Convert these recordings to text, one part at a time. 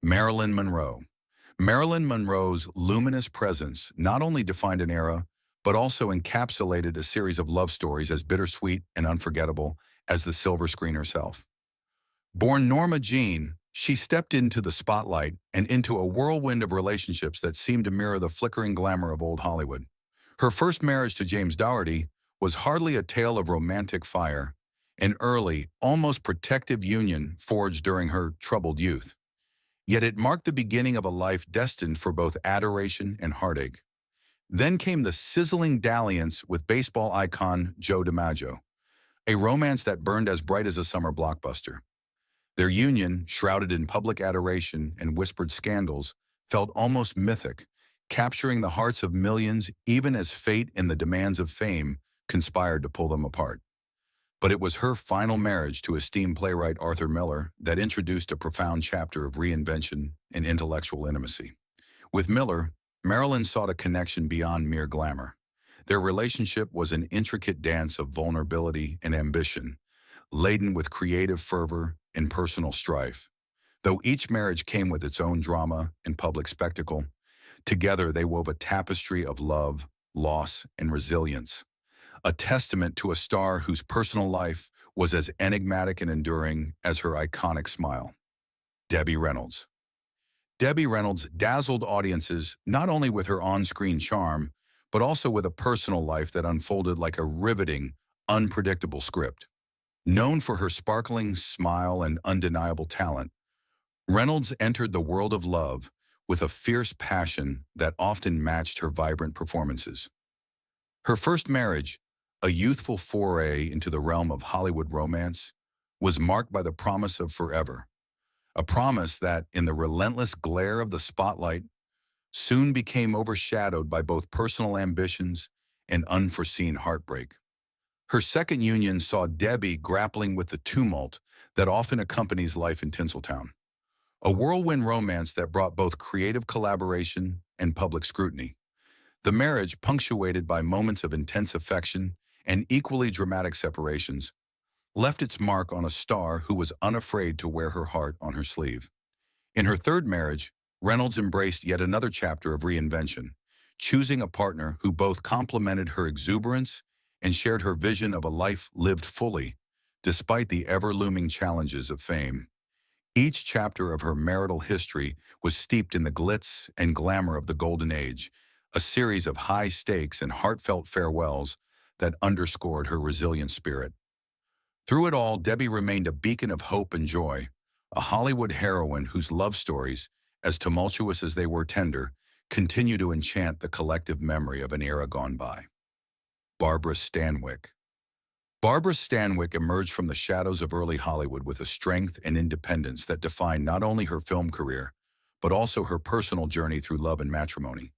Marilyn Monroe. Marilyn Monroe's luminous presence not only defined an era, but also encapsulated a series of love stories as bittersweet and unforgettable as the silver screen herself. Born Norma Jean, she stepped into the spotlight and into a whirlwind of relationships that seemed to mirror the flickering glamour of old Hollywood. Her first marriage to James Dougherty was hardly a tale of romantic fire, an early, almost protective union forged during her troubled youth. Yet it marked the beginning of a life destined for both adoration and heartache. Then came the sizzling dalliance with baseball icon Joe DiMaggio, a romance that burned as bright as a summer blockbuster. Their union, shrouded in public adoration and whispered scandals, felt almost mythic, capturing the hearts of millions even as fate and the demands of fame conspired to pull them apart. But it was her final marriage to esteemed playwright Arthur Miller that introduced a profound chapter of reinvention and intellectual intimacy. With Miller, Marilyn sought a connection beyond mere glamour. Their relationship was an intricate dance of vulnerability and ambition, laden with creative fervor and personal strife. Though each marriage came with its own drama and public spectacle, together they wove a tapestry of love, loss, and resilience, a testament to a star whose personal life was as enigmatic and enduring as her iconic smile. Debbie Reynolds. Debbie Reynolds dazzled audiences not only with her on-screen charm, but also with a personal life that unfolded like a riveting, unpredictable script. Known for her sparkling smile and undeniable talent, Reynolds entered the world of love with a fierce passion that often matched her vibrant performances. Her first marriage, a youthful foray into the realm of Hollywood romance, was marked by the promise of forever, a promise that, in the relentless glare of the spotlight, soon became overshadowed by both personal ambitions and unforeseen heartbreak. Her second union saw Debbie grappling with the tumult that often accompanies life in Tinseltown, a whirlwind romance that brought both creative collaboration and public scrutiny. The marriage, punctuated by moments of intense affection and equally dramatic separations, left its mark on a star who was unafraid to wear her heart on her sleeve. In her third marriage, Reynolds embraced yet another chapter of reinvention, choosing a partner who both complemented her exuberance and shared her vision of a life lived fully, despite the ever-looming challenges of fame. Each chapter of her marital history was steeped in the glitz and glamour of the golden age, a series of high stakes and heartfelt farewells that underscored her resilient spirit. Through it all, Debbie remained a beacon of hope and joy, a Hollywood heroine whose love stories, as tumultuous as they were tender, continue to enchant the collective memory of an era gone by. Barbara Stanwyck. Barbara Stanwyck emerged from the shadows of early Hollywood with a strength and independence that defined not only her film career, but also her personal journey through love and matrimony.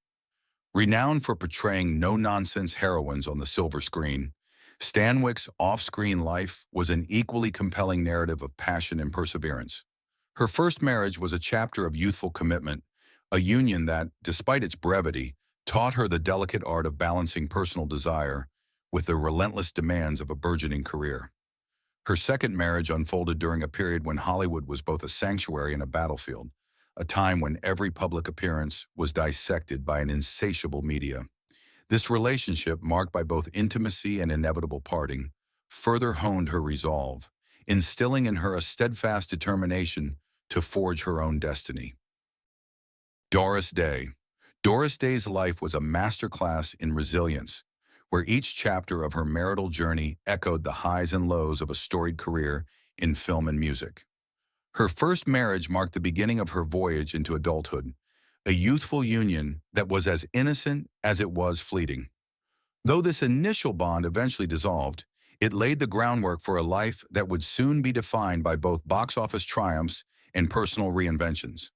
Renowned for portraying no-nonsense heroines on the silver screen, Stanwyck's off-screen life was an equally compelling narrative of passion and perseverance. Her first marriage was a chapter of youthful commitment, a union that, despite its brevity, taught her the delicate art of balancing personal desire with the relentless demands of a burgeoning career. Her second marriage unfolded during a period when Hollywood was both a sanctuary and a battlefield, a time when every public appearance was dissected by an insatiable media. This relationship, marked by both intimacy and inevitable parting, further honed her resolve, instilling in her a steadfast determination to forge her own destiny. Doris Day. Doris Day's life was a masterclass in resilience, where each chapter of her marital journey echoed the highs and lows of a storied career in film and music. Her first marriage marked the beginning of her voyage into adulthood, a youthful union that was as innocent as it was fleeting. Though this initial bond eventually dissolved, it laid the groundwork for a life that would soon be defined by both box office triumphs and personal reinventions.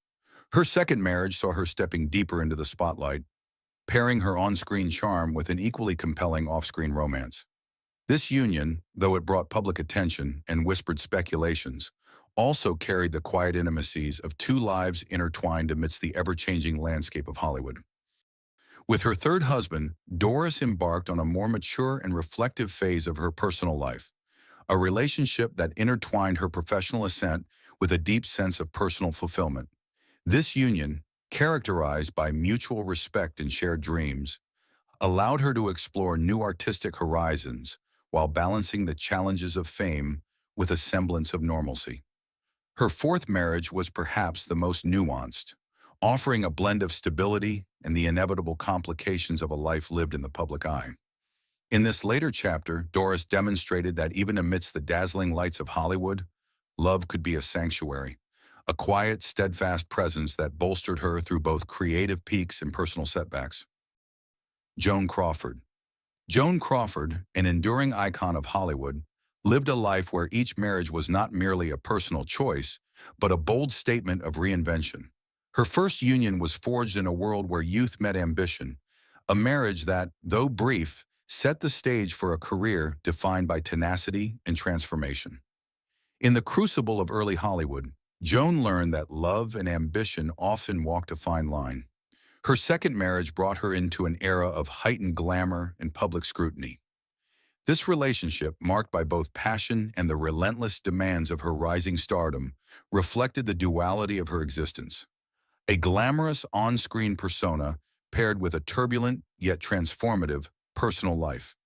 Her second marriage saw her stepping deeper into the spotlight, pairing her on-screen charm with an equally compelling off-screen romance. This union, though it brought public attention and whispered speculations, also carried the quiet intimacies of two lives intertwined amidst the ever-changing landscape of Hollywood. With her third husband, Doris embarked on a more mature and reflective phase of her personal life, a relationship that intertwined her professional ascent with a deep sense of personal fulfillment. This union, characterized by mutual respect and shared dreams, allowed her to explore new artistic horizons while balancing the challenges of fame with a semblance of normalcy. Her fourth marriage was perhaps the most nuanced, offering a blend of stability and the inevitable complications of a life lived in the public eye. In this later chapter, Doris demonstrated that even amidst the dazzling lights of Hollywood, love could be a sanctuary, a quiet, steadfast presence that bolstered her through both creative peaks and personal setbacks. Joan Crawford. Joan Crawford, an enduring icon of Hollywood, lived a life where each marriage was not merely a personal choice, but a bold statement of reinvention. Her first union was forged in a world where youth met ambition, a marriage that, though brief, set the stage for a career defined by tenacity and transformation. In the crucible of early Hollywood, Joan learned that love and ambition often walked a fine line. Her second marriage brought her into an era of heightened glamour and public scrutiny. This relationship, marked by both passion and the relentless demands of her rising stardom, reflected the duality of her existence. A glamorous on-screen persona paired with a turbulent yet transformative personal life.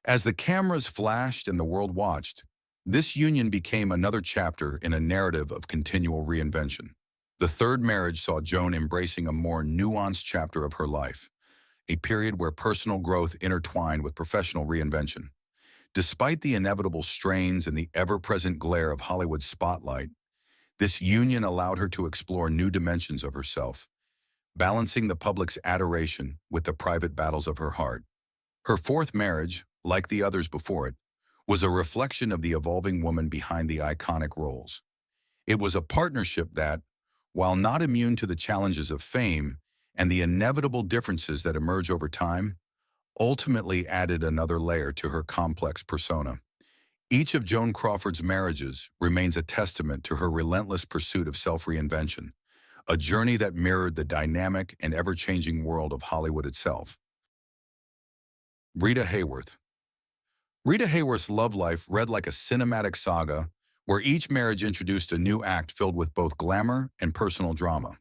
As the cameras flashed and the world watched, this union became another chapter in a narrative of continual reinvention. The third marriage saw Joan embracing a more nuanced chapter of her life, a period where personal growth intertwined with professional reinvention. Despite the inevitable strains and the ever-present glare of Hollywood's spotlight, this union allowed her to explore new dimensions of herself, balancing the public's adoration with the private battles of her heart. Her fourth marriage, like the others before it, was a reflection of the evolving woman behind the iconic roles. It was a partnership that, while not immune to the challenges of fame and the inevitable differences that emerge over time, ultimately added another layer to her complex persona. Each of Joan Crawford's marriages remains a testament to her relentless pursuit of self-reinvention, a journey that mirrored the dynamic and ever-changing world of Hollywood itself. Rita Hayworth. Rita Hayworth's love life read like a cinematic saga where each marriage introduced a new act filled with both glamour and personal drama.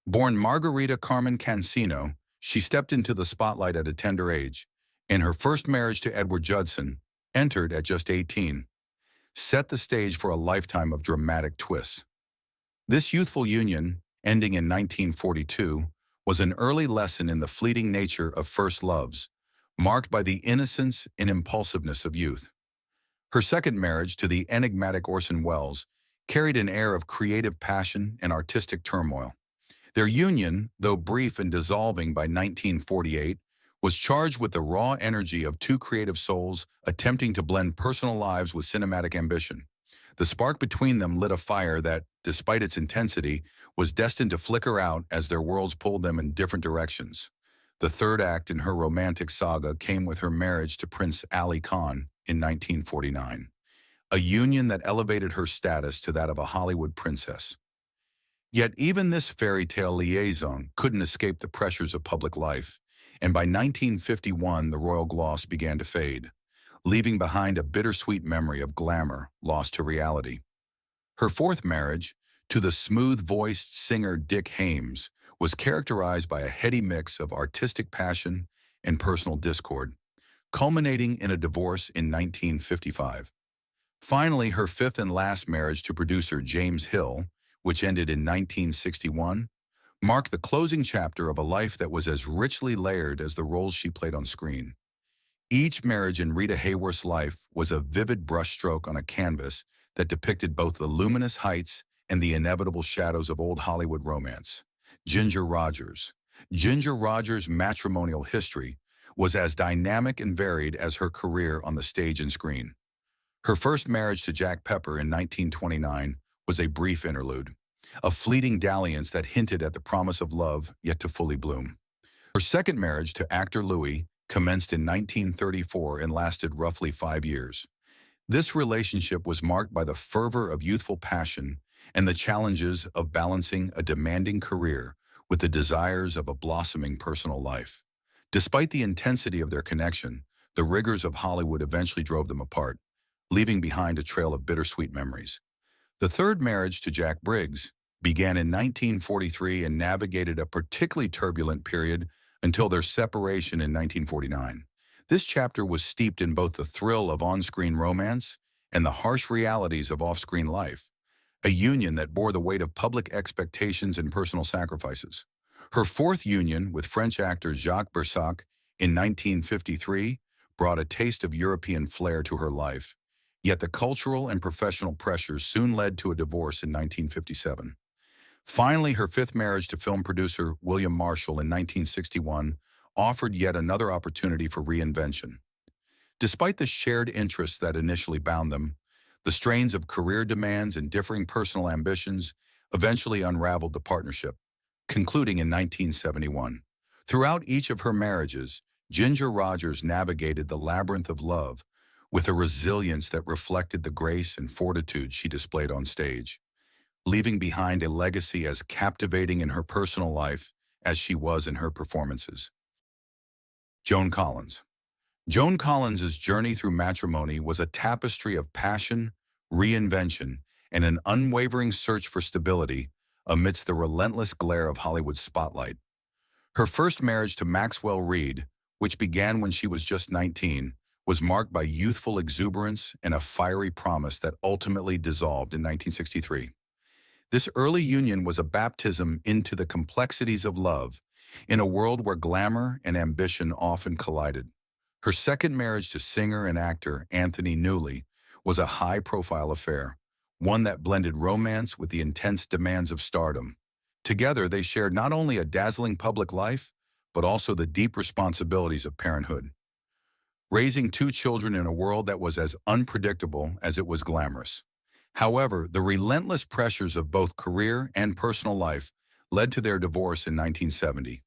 Born Margarita Carmen Cancino, she stepped into the spotlight at a tender age, and her first marriage to Edward Judson, entered at just 18, set the stage for a lifetime of dramatic twists. This youthful union, ending in 1942, was an early lesson in the fleeting nature of first loves, marked by the innocence and impulsiveness of youth. Her second marriage to the enigmatic Orson Welles carried an air of creative passion and artistic turmoil. Their union, though brief and dissolving by 1948, was charged with the raw energy of two creative souls attempting to blend personal lives with cinematic ambition. The spark between them lit a fire that, despite its intensity, was destined to flicker out as their worlds pulled them in different directions. The third act in her romantic saga came with her marriage to Prince Ali Khan in 1949, a union that elevated her status to that of a Hollywood princess. Yet even this fairy tale liaison couldn't escape the pressures of public life, and by 1951 the royal gloss began to fade, leaving behind a bittersweet memory of glamour lost to reality. Her fourth marriage, to the smooth-voiced singer Dick Haymes, was characterized by a heady mix of artistic passion and personal discord, culminating in a divorce in 1955. Finally, her fifth and last marriage to producer James Hill, which ended in 1961, marked the closing chapter of a life that was as richly layered as the roles she played on screen. Each marriage in Rita Hayworth's life was a vivid brushstroke on a canvas that depicted both the luminous heights and the inevitable shadows of old Hollywood romance. Ginger Rogers. Ginger Rogers' matrimonial history was as dynamic and varied as her career on the stage and screen. Her first marriage to Jack Pepper in 1929 was a brief interlude, a fleeting dalliance that hinted at the promise of love yet to fully bloom. Her second marriage to actor Louis commenced in 1934 and lasted roughly 5 years. This relationship was marked by the fervor of youthful passion and the challenges of balancing a demanding career with the desires of a blossoming personal life. Despite the intensity of their connection, the rigors of Hollywood eventually drove them apart, leaving behind a trail of bittersweet memories. The third marriage to Jack Briggs, began in 1943 and navigated a particularly turbulent period until their separation in 1949. This chapter was steeped in both the thrill of on-screen romance and the harsh realities of off-screen life, a union that bore the weight of public expectations and personal sacrifices. Her fourth union with French actor Jacques Bersac in 1953 brought a taste of European flair to her life, yet the cultural and professional pressures soon led to a divorce in 1957. Finally, her fifth marriage to film producer William Marshall in 1961 offered yet another opportunity for reinvention. Despite the shared interests that initially bound them, the strains of career demands and differing personal ambitions eventually unraveled the partnership, concluding in 1971. Throughout each of her marriages, Ginger Rogers navigated the labyrinth of love with a resilience that reflected the grace and fortitude she displayed on stage, leaving behind a legacy as captivating in her personal life as she was in her performances. Joan Collins. Joan Collins' journey through matrimony was a tapestry of passion, reinvention, and an unwavering search for stability amidst the relentless glare of Hollywood's spotlight. Her first marriage to Maxwell Reed, which began when she was just 19, was marked by youthful exuberance and a fiery promise that ultimately dissolved in 1963. This early union was a baptism into the complexities of love in a world where glamour and ambition often collided. Her second marriage to singer and actor Anthony Newley was a high-profile affair, one that blended romance with the intense demands of stardom. Together, they shared not only a dazzling public life, but also the deep responsibilities of parenthood, raising two children in a world that was as unpredictable as it was glamorous. However, the relentless pressures of both career and personal life led to their divorce in 1970,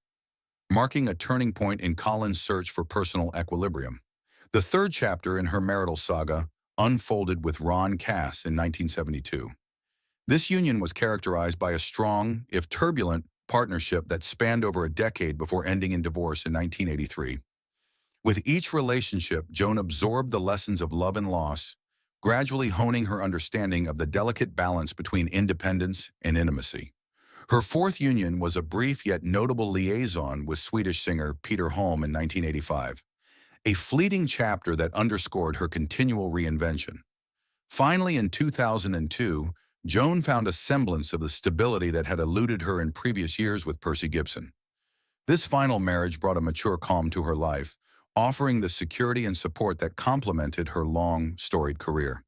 marking a turning point in Collins' search for personal equilibrium. The third chapter in her marital saga unfolded with Ron Cass in 1972. This union was characterized by a strong, if turbulent, partnership that spanned over a decade before ending in divorce in 1983. With each relationship, Joan absorbed the lessons of love and loss, gradually honing her understanding of the delicate balance between independence and intimacy. Her fourth union was a brief yet notable liaison with Swedish singer Peter Holm in 1985, a fleeting chapter that underscored her continual reinvention. Finally, in 2002, Joan found a semblance of the stability that had eluded her in previous years with Percy Gibson. This final marriage brought a mature calm to her life, offering the security and support that complemented her long, storied career.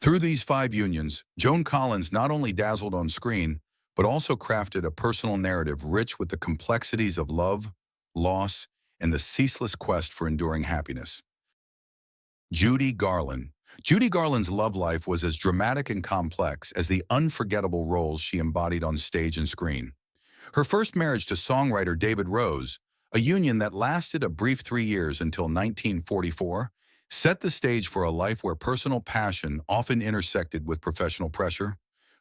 Through these 5 unions, Joan Collins not only dazzled on screen, but also crafted a personal narrative rich with the complexities of love, loss, and the ceaseless quest for enduring happiness. Judy Garland. Judy Garland's love life was as dramatic and complex as the unforgettable roles she embodied on stage and screen. Her first marriage to songwriter David Rose, a union that lasted a brief 3 years until 1944, set the stage for a life where personal passion often intersected with professional pressure.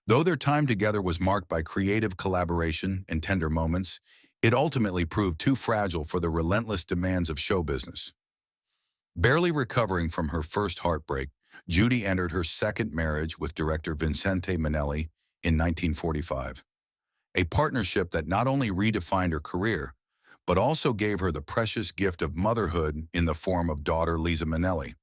Though their time together was marked by creative collaboration and tender moments, it ultimately proved too fragile for the relentless demands of show business. Barely recovering from her first heartbreak, Judy entered her second marriage with director Vincente Minnelli in 1945, a partnership that not only redefined her career, but also gave her the precious gift of motherhood in the form of daughter Liza Minnelli.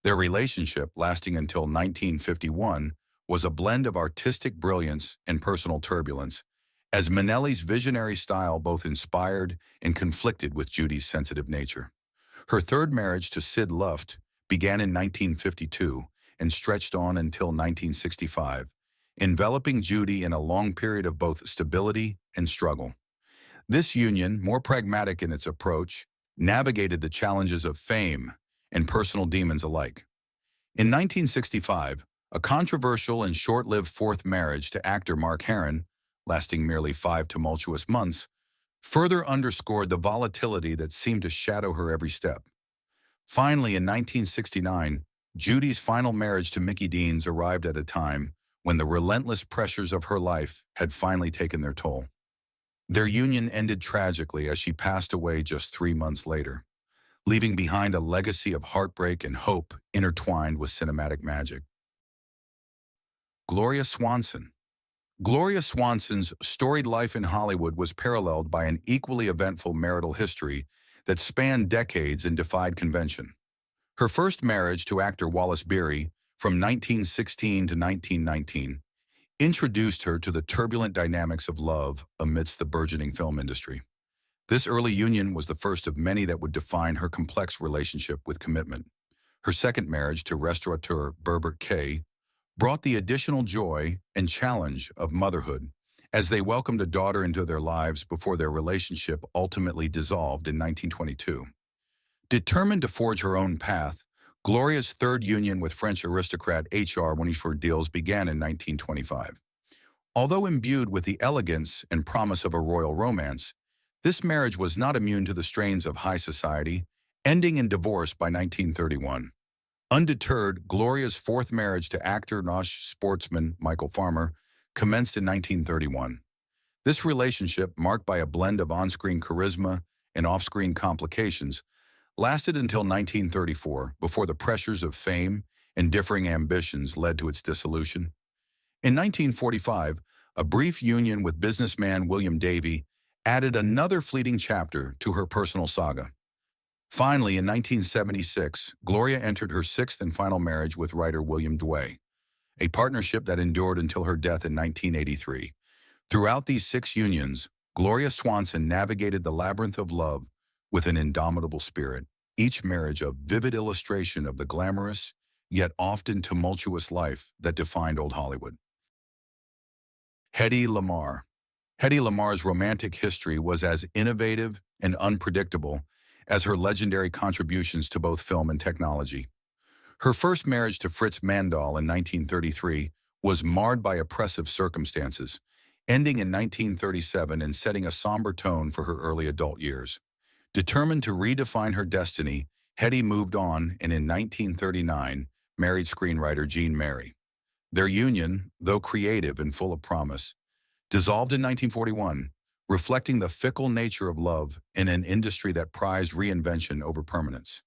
Their relationship, lasting until 1951, was a blend of artistic brilliance and personal turbulence, as Minnelli's visionary style both inspired and conflicted with Judy's sensitive nature. Her third marriage to Sid Luft began in 1952 and stretched on until 1965, enveloping Judy in a long period of both stability and struggle. This union, more pragmatic in its approach, navigated the challenges of fame and personal demons alike. In 1965, a controversial and short-lived fourth marriage to actor Mark Harron, lasting merely 5 tumultuous months, further underscored the volatility that seemed to shadow her every step. Finally, in 1969, Judy's final marriage to Mickey Deans arrived at a time when the relentless pressures of her life had finally taken their toll. Their union ended tragically as she passed away just 3 months later, leaving behind a legacy of heartbreak and hope intertwined with cinematic magic. Gloria Swanson. Gloria Swanson's storied life in Hollywood was paralleled by an equally eventful marital history that spanned decades and defied convention. Her first marriage to actor Wallace Beery from 1916 to 1919 introduced her to the turbulent dynamics of love amidst the burgeoning film industry. This early union was the first of many that would define her complex relationship with commitment. Her second marriage to restaurateur Berbert Kay brought the additional joy and challenge of motherhood as they welcomed a daughter into their lives before their relationship ultimately dissolved in 1922. Determined to forge her own path, Gloria's third union with French aristocrat H.R. Deals began in 1925. Although imbued with the elegance and promise of a royal romance, this marriage was not immune to the strains of high society, ending in divorce by 1931. Undeterred, Gloria's fourth marriage to actor and sportsman Michael Farmer commenced in 1931. This relationship, marked by a blend of on-screen charisma and off-screen complications, lasted until 1934 before the pressures of fame and differing ambitions led to its dissolution. In 1945, a brief union with businessman William Davey added another fleeting chapter to her personal saga. Finally, in 1976, Gloria entered her sixth and final marriage with writer William Dway, a partnership that endured until her death in 1983. Throughout these 6 unions, Gloria Swanson navigated the labyrinth of love with an indomitable spirit, each marriage a vivid illustration of the glamorous, yet often tumultuous life that defined old Hollywood. Hedy Lamar. Hedy Lamar's romantic history was as innovative and unpredictable as her legendary contributions to both film and technology. Her first marriage to Fritz Mandel in 1933 was marred by oppressive circumstances, ending in 1937 and setting a somber tone for her early adult years. Determined to redefine her destiny, Hedy moved on and in 1939 married screenwriter Jean Mary. Their union, though creative and full of promise, dissolved in 1941, reflecting the fickle nature of love in an industry that prized reinvention over permanence.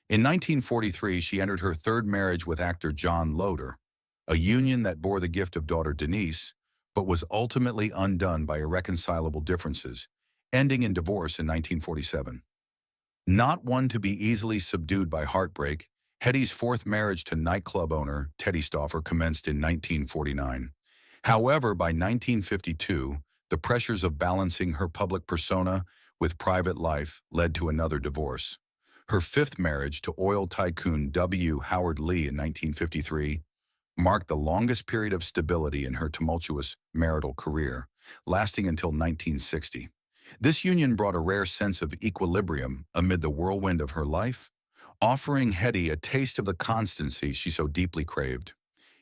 In 1943, she entered her third marriage with actor John Loder, a union that bore the gift of daughter Denise, but was ultimately undone by irreconcilable differences, ending in divorce in 1947. Not one to be easily subdued by heartbreak, Hedy's fourth marriage to nightclub owner Teddy Stauffer commenced in 1949. However, by 1952, the pressures of balancing her public persona with private life led to another divorce. Her fifth marriage to oil tycoon W. Howard Lee in 1953 marked the longest period of stability in her tumultuous marital career, lasting until 1960. This union brought a rare sense of equilibrium amid the whirlwind of her life, offering Hedy a taste of the constancy she so deeply craved.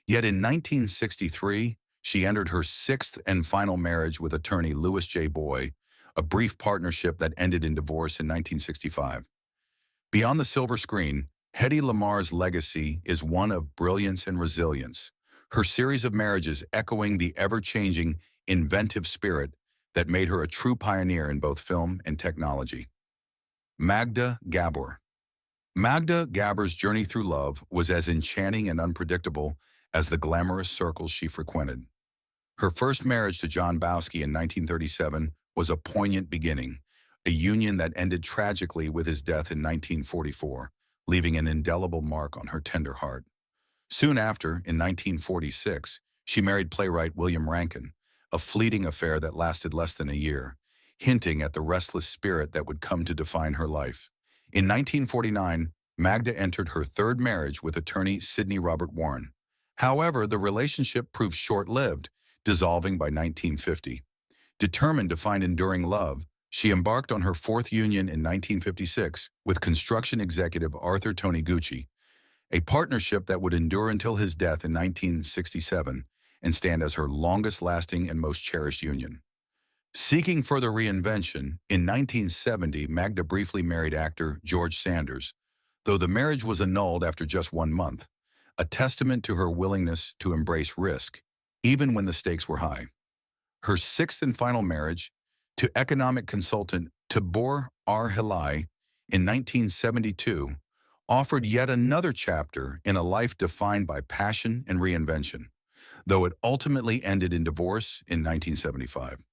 Yet in 1963, she entered her sixth and final marriage with attorney Louis J. Boy, a brief partnership that ended in divorce in 1965. Beyond the silver screen, Hedy Lamar's legacy is one of brilliance and resilience, her series of marriages echoing the ever-changing, inventive spirit that made her a true pioneer in both film and technology. Magda Gabor. Magda Gabor's journey through love was as enchanting and unpredictable as the glamorous circles she frequented. Her first marriage to John Bowski in 1937 was a poignant beginning, a union that ended tragically with his death in 1944, leaving an indelible mark on her tender heart. Soon after, in 1946, she married playwright William Rankin, a fleeting affair that lasted less than a year, hinting at the restless spirit that would come to define her life. In 1949, Magda entered her third marriage with attorney Sidney Robert Warren. However, the relationship proved short-lived, dissolving by 1950. Determined to find enduring love, she embarked on her fourth union in 1956 with construction executive Arthur Taniguchi, a partnership that would endure until his death in 1967 and stand as her longest-lasting and most cherished union. Seeking further reinvention, in 1970, Magda briefly married actor George Sanders, though the marriage was annulled after just 1 month, a testament to her willingness to embrace risk, even when the stakes were high. Her sixth and final marriage, to economic consultant Tibor Arhilai in 1972, offered yet another chapter in a life defined by passion and reinvention. though it ultimately ended in divorce in 1975.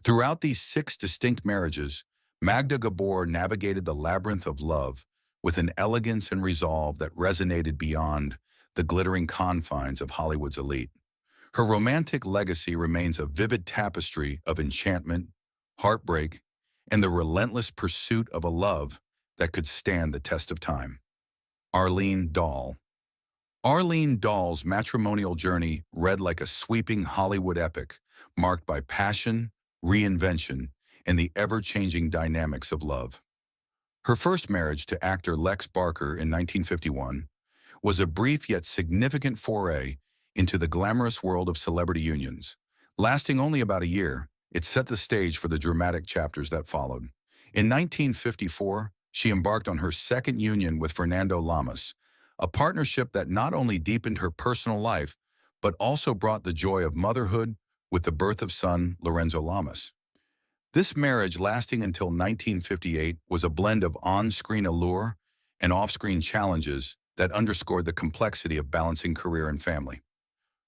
Throughout these 6 distinct marriages, Magda Gabor navigated the labyrinth of love with an elegance and resolve that resonated beyond the glittering confines of Hollywood's elite. Her romantic legacy remains a vivid tapestry of enchantment, heartbreak, and the relentless pursuit of a love that could stand the test of time. Arlene Dahl. Arlene Dahl's matrimonial journey read like a sweeping Hollywood epic, marked by passion, reinvention, and the ever-changing dynamics of love. Her first marriage to actor Lex Barker in 1951 was a brief yet significant foray into the glamorous world of celebrity unions. Lasting only about a year, it set the stage for the dramatic chapters that followed. In 1954, she embarked on her second union with Fernando Lamas, a partnership that not only deepened her personal life, but also brought the joy of motherhood with the birth of son Lorenzo Lamas. This marriage, lasting until 1958, was a blend of on-screen allure and off-screen challenges that underscored the complexity of balancing career and family.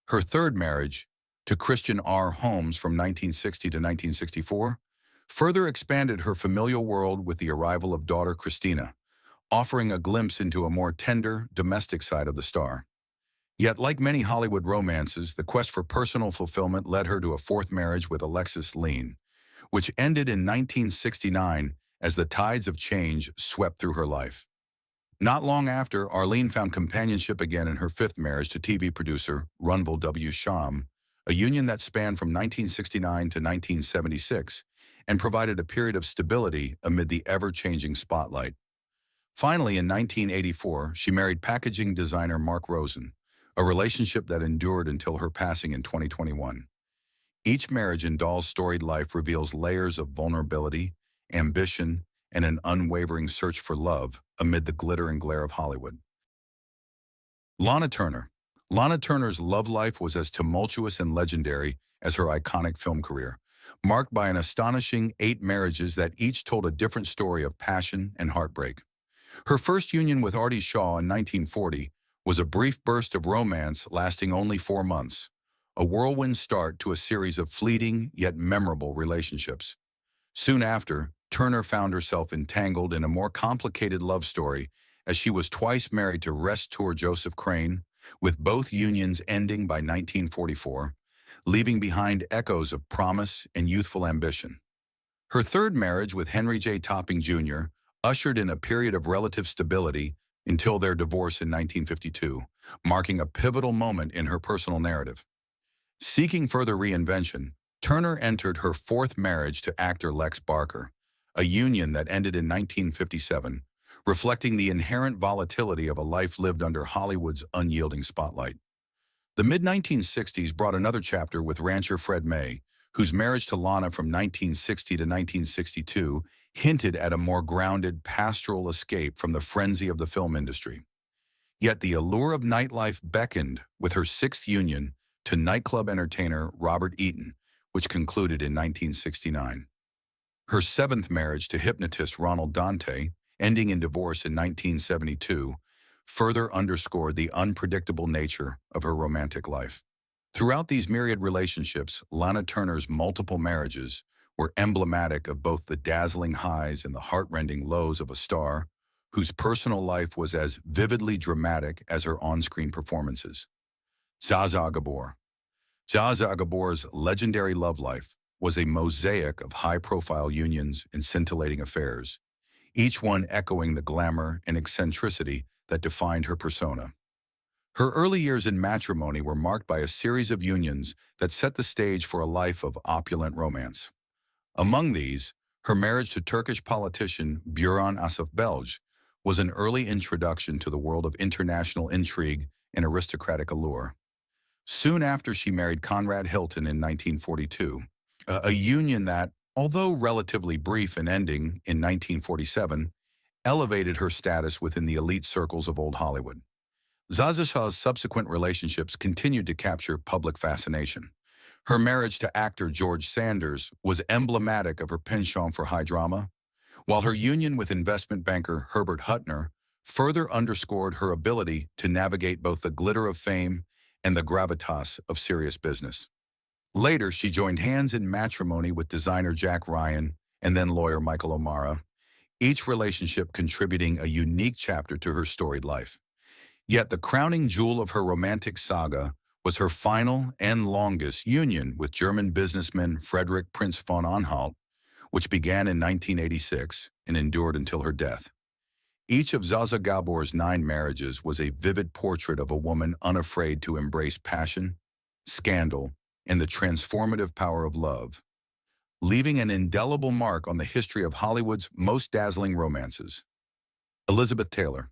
Her third marriage, to Christian R. Holmes from 1960 to 1964, further expanded her familial world with the arrival of daughter Christina, offering a glimpse into a more tender, domestic side of the star. Yet, like many Hollywood romances, the quest for personal fulfillment led her to a fourth marriage with Alexis Leen, which ended in 1969 as the tides of change swept through her life. Not long after, Arlene found companionship again in her fifth marriage to TV producer Runville W. Sham, a union that spanned from 1969 to 1976 and provided a period of stability amid the ever-changing spotlight. Finally, in 1984, she married packaging designer Mark Rosen, a relationship that endured until her passing in 2021. Each marriage in Dahl's storied life reveals layers of vulnerability, ambition, and an unwavering search for love amid the glitter and glare of Hollywood. Lana Turner. Lana Turner's love life was as tumultuous and legendary as her iconic film career, marked by an astonishing 8 marriages that each told a different story of passion and heartbreak. Her first union with Artie Shaw in 1940 was a brief burst of romance lasting only 4 months, a whirlwind start to a series of fleeting yet memorable relationships. Soon after, Turner found herself entangled in a more complicated love story as she was twice married to restaurateur Joseph Crane, with both unions ending by 1944, leaving behind echoes of promise and youthful ambition. Her third marriage with Henry J. Topping Jr. ushered in a period of relative stability until their divorce in 1952, marking a pivotal moment in her personal narrative. Seeking further reinvention, Turner entered her fourth marriage to actor Lex Barker, a union that ended in 1957, reflecting the inherent volatility of a life lived under Hollywood's unyielding spotlight. The mid-1960s brought another chapter with rancher Fred May, whose marriage to Lana from 1960 to 1962 hinted at a more grounded, pastoral escape from the frenzy of the film industry. Yet the allure of nightlife beckoned with her sixth union to nightclub entertainer Robert Eaton, which concluded in 1969. Her seventh marriage to hypnotist Ronald Dante, ending in divorce in 1972, further underscored the unpredictable nature of her romantic life. Throughout these myriad relationships, Lana Turner's multiple marriages were emblematic of both the dazzling highs and the heart-rending lows of a star whose personal life was as vividly dramatic as her on-screen performances. Zsa Zsa Gabor. Zsa Zsa Gabor's legendary love life was a mosaic of high-profile unions and scintillating affairs, each one echoing the glamour and eccentricity that defined her persona. Her early years in matrimony were marked by a series of unions that set the stage for a life of opulent romance. Among these, her marriage to Turkish politician Buran Asaf was an early introduction to the world of international intrigue and aristocratic allure. Soon after, she married Conrad Hilton in 1942, a union that, although relatively brief and ending in 1947, elevated her status within the elite circles of old Hollywood. Zsa Zsa's subsequent relationships continued to capture public fascination. Her marriage to actor George Sanders was emblematic of her penchant for high drama, while her union with investment banker Herbert Huttner further underscored her ability to navigate both the glitter of fame and the gravitas of serious business. Later, she joined hands in matrimony with designer Jack Ryan and then lawyer Michael O'Mara, each relationship contributing a unique chapter to her storied life. Yet the crowning jewel of her romantic saga was her final and longest union with German businessman Friedrich Prince von Anhalt, which began in 1986 and endured until her death. Each of Zsa Zsa Gabor's 9 marriages was a vivid portrait of a woman unafraid to embrace passion, scandal, and the transformative power of love, leaving an indelible mark on the history of Hollywood's most dazzling romances. Elizabeth Taylor.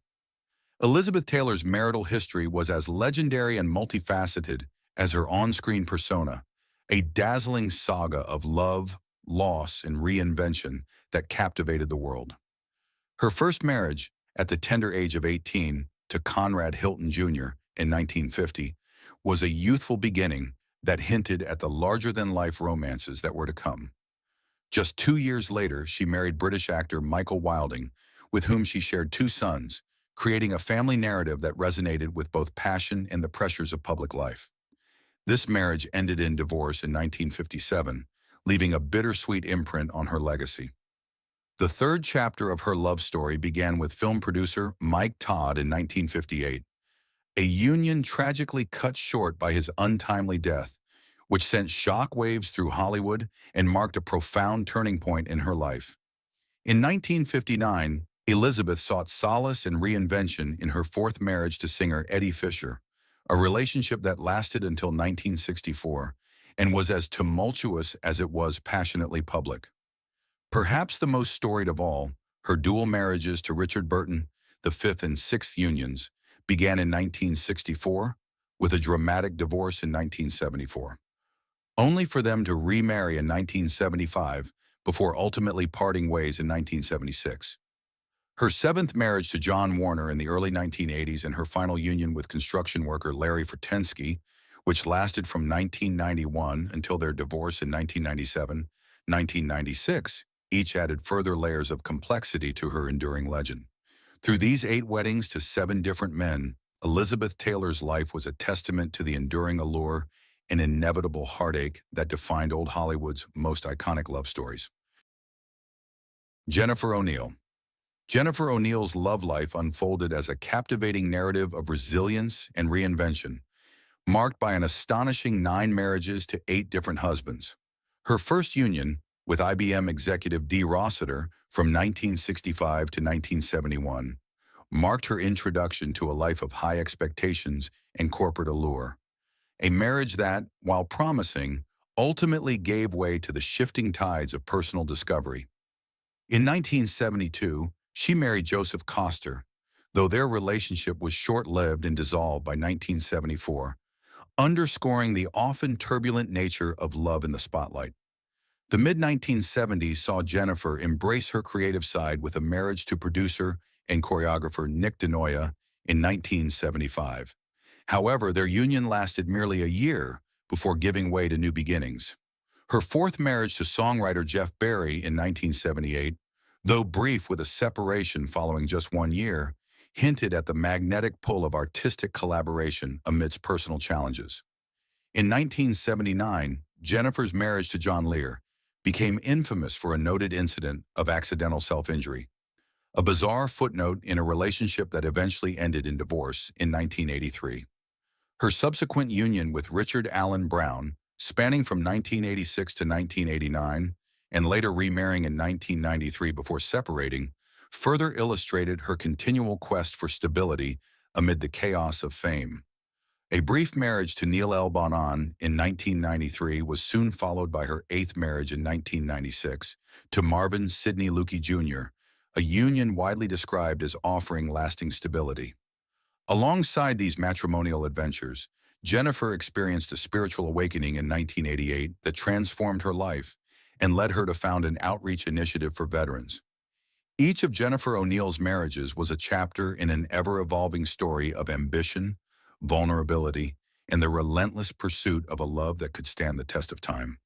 Elizabeth Taylor's marital history was as legendary and multifaceted as her on-screen persona, a dazzling saga of love, loss, and reinvention that captivated the world. Her first marriage, at the tender age of 18, to Conrad Hilton Jr. in 1950, was a youthful beginning that hinted at the larger-than-life romances that were to come. Just 2 years later, she married British actor Michael Wilding, with whom she shared 2 sons, creating a family narrative that resonated with both passion and the pressures of public life. This marriage ended in divorce in 1957, leaving a bittersweet imprint on her legacy. The third chapter of her love story began with film producer Mike Todd in 1958, a union tragically cut short by his untimely death, which sent shockwaves through Hollywood and marked a profound turning point in her life. In 1959, Elizabeth sought solace and reinvention in her 4th marriage to singer Eddie Fisher, a relationship that lasted until 1964 and was as tumultuous as it was passionately public. Perhaps the most storied of all, her dual marriages to Richard Burton, the 5th and 6th unions, began in 1964, with a dramatic divorce in 1974, only for them to remarry in 1975 before ultimately parting ways in 1976. Her 7th marriage to John Warner in the early 1980s and her final union with construction worker Larry Fortensky, which lasted from 1991 until their divorce in 1997-1996, each added further layers of complexity to her enduring legend. Through these 8 weddings to 7 different men, Elizabeth Taylor's life was a testament to the enduring allure and inevitable heartache that defined old Hollywood's most iconic love stories. Jennifer O'Neill. Jennifer O'Neill's love life unfolded as a captivating narrative of resilience and reinvention, marked by an astonishing 9 marriages to 8 different husbands. Her first union, with IBM executive Dee Rossiter from 1965 to 1971, marked her introduction to a life of high expectations and corporate allure. A marriage that, while promising, ultimately gave way to the shifting tides of personal discovery. In 1972, she married Joseph Coster, though their relationship was short-lived and dissolved by 1974, underscoring the often turbulent nature of love in the spotlight. The mid-1970s saw Jennifer embrace her creative side with a marriage to producer and choreographer Nick DeNoia in 1975. However, their union lasted merely a year before giving way to new beginnings. Her 4th marriage to songwriter Jeff Barry in 1978, though brief with a separation following just 1 year, hinted at the magnetic pull of artistic collaboration amidst personal challenges. In 1979, Jennifer's marriage to John Lear became infamous for a noted incident of accidental self-injury, a bizarre footnote in a relationship that eventually ended in divorce in 1983. Her subsequent union with Richard Allen Brown, spanning from 1986 to 1989, and later remarrying in 1993 before separating, further illustrated her continual quest for stability amid the chaos of fame. A brief marriage to Neil L. Bonan in 1993 was soon followed by her 8th marriage in 1996 to Marvin Sidney Lukey Jr., a union widely described as offering lasting stability. Alongside these matrimonial adventures, Jennifer experienced a spiritual awakening in 1988 that transformed her life and led her to found an outreach initiative for veterans. Each of Jennifer O'Neill's marriages was a chapter in an ever-evolving story of ambition, vulnerability, and the relentless pursuit of a love that could stand the test of time.